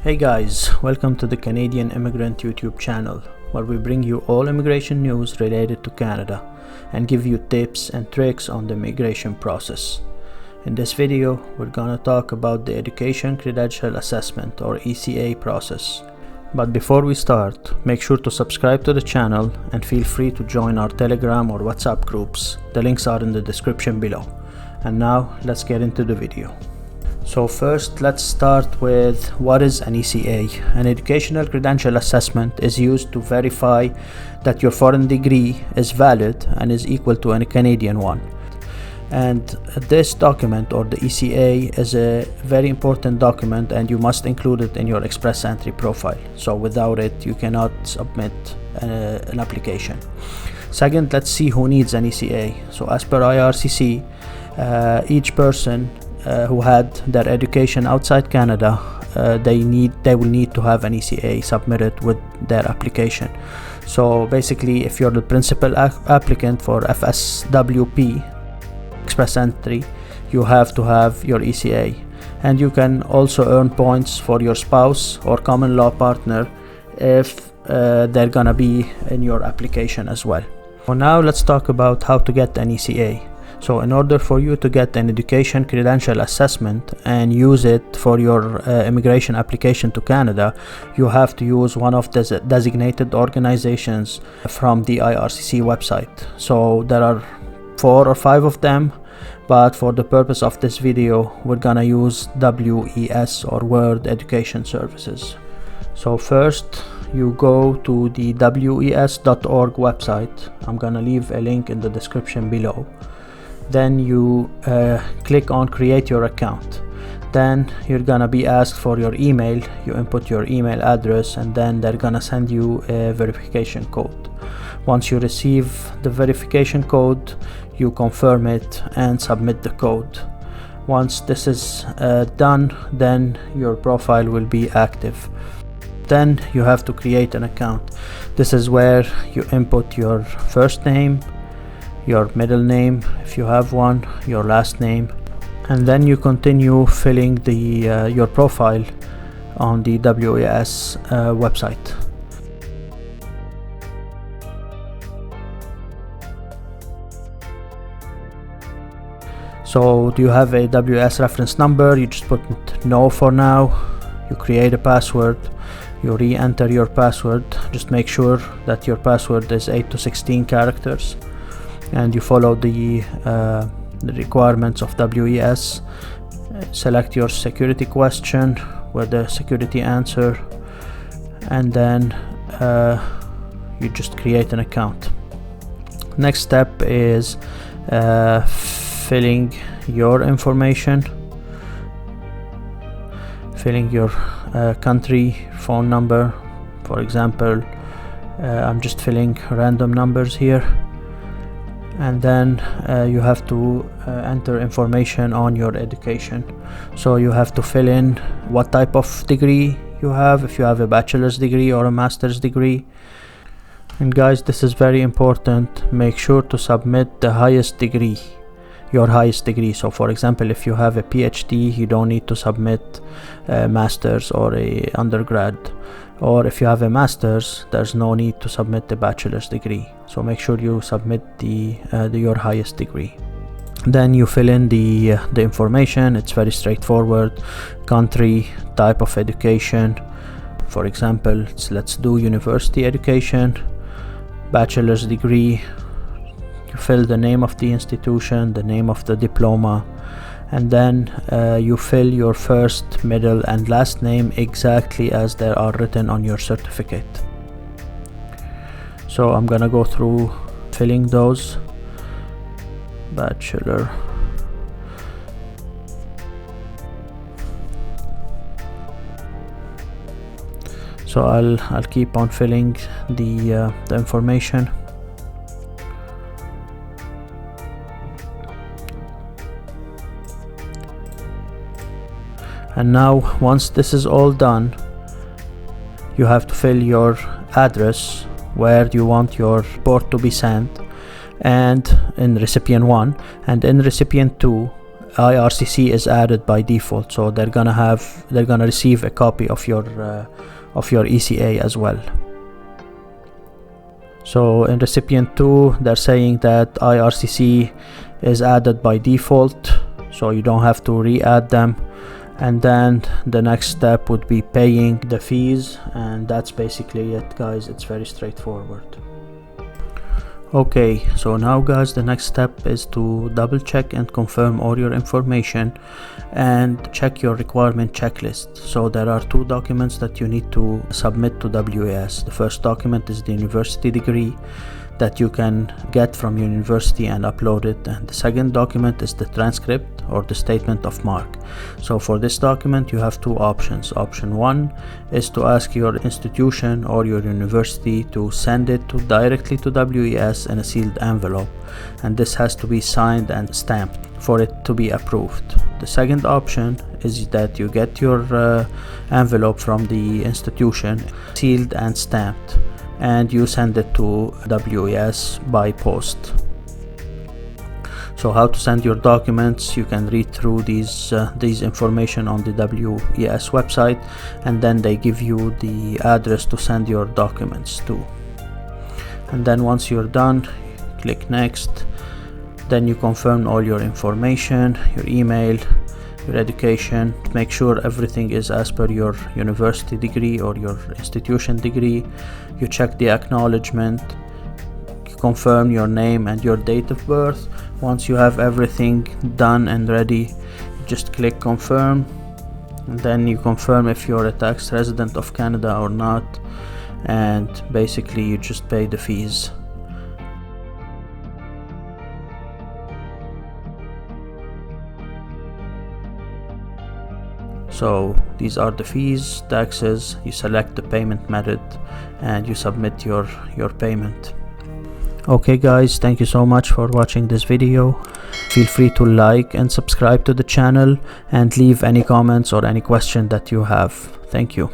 Hey guys, welcome to the Canadian Immigrant YouTube channel, where we bring you all immigration news related to Canada and give you tips and tricks on the immigration process. In this video, we're gonna talk about the Education Credential Assessment or ECA process. But before we start, make sure to subscribe to the channel and feel free to join our Telegram or WhatsApp groups. The links are in the description below. And now, let's get into the video. So first, let's start with what is an ECA. An Educational Credential Assessment is used to verify that your foreign degree is valid and is equal to a Canadian one. And this document, or the ECA, is a very important document and you must include it in your Express Entry profile. So without it, you cannot submit an application. Second, let's see who needs an ECA. So as per IRCC, each person who had their education outside Canada, they will need to have an ECA submitted with their application. So basically, if you're the principal applicant for FSWP Express Entry, you have to have your ECA, and you can also earn points for your spouse or common law partner if they're gonna be in your application as well. So now let's talk about how to get an ECA. So in order for you to get an Education Credential Assessment and use it for your immigration application to Canada, you have to use one of the designated organizations from the IRCC website. So there are 4 or 5 of them, but for the purpose of this video, we're gonna use WES or World Education Services. So first, you go to the WES.org website. I'm gonna leave a link in the description below. Then you click on create your account. Then you're gonna be asked for your email. You input your email address, and then they're gonna send you a verification code. Once you receive the verification code, you confirm it and submit the code. Once this is done, then your profile will be active. Then you have to create an account. This is where you input your first name, your middle name if you have one, your last name, and then you continue filling your profile on the WES website. So do you have a WES reference number? You just put no for now. You create a password. You re-enter your password. Just make sure that your password is 8 to 16 characters. And you follow the requirements of WES. Select your security question with the security answer, and then you just create an account. Next step is filling your information, filling your country, phone number. For example, I'm just filling random numbers here. And then you have to enter information on your education. So you have to fill in what type of degree you have, if you have a bachelor's degree or a master's degree. And guys, this is very important. Make sure to submit the highest degree, your highest degree. So for example, if you have a PhD, you don't need to submit a master's or a undergrad. Or if you have a master's, there's no need to submit the bachelor's degree. So make sure you submit your highest degree. Then you fill in the information. It's very straightforward. Country, type of education. For example, let's do university education. Bachelor's degree. You fill the name of the institution, the name of the diploma, and then you fill your first, middle, and last name exactly as they are written on your certificate. So I'm gonna go through filling those. Bachelor. So I'll keep on filling the information. And now, once this is all done, you have to fill your address where you want your report to be sent, and in recipient 1, and in recipient 2 IRCC is added by default, so they're gonna receive a copy of your ECA as well. So in recipient 2, they're saying that IRCC is added by default, so you don't have to re-add them. And then the next step would be paying the fees, and that's basically it, guys. It's very straightforward. Okay, so now guys, the next step is to double check and confirm all your information and check your requirement checklist. So there are 2 documents that you need to submit to WES. The first document is the university degree that you can get from your university and upload it, and the second document is the transcript or the statement of mark. So for this document you have 2 options. Option 1 is to ask your institution or your university to send it directly to WES in a sealed envelope, and this has to be signed and stamped for it to be approved. The second option is that you get your envelope from the institution sealed and stamped, and you send it to WES by post. So how to send your documents, you can read through these information on the WES website, and then they give you the address to send your documents to. And then once you're done, click next. Then you confirm all your information, your email, your education. Make sure everything is as per your university degree or your institution degree. You check the acknowledgement, you confirm your name and your date of birth. Once you have everything done and ready, you just click confirm, and then you confirm if you're a tax resident of Canada or not, and basically you just pay the fees. So these are the fees, taxes. You select the payment method and you submit your payment. Okay guys, thank you so much for watching this video. Feel free to like and subscribe to the channel and leave any comments or any question that you have. Thank you.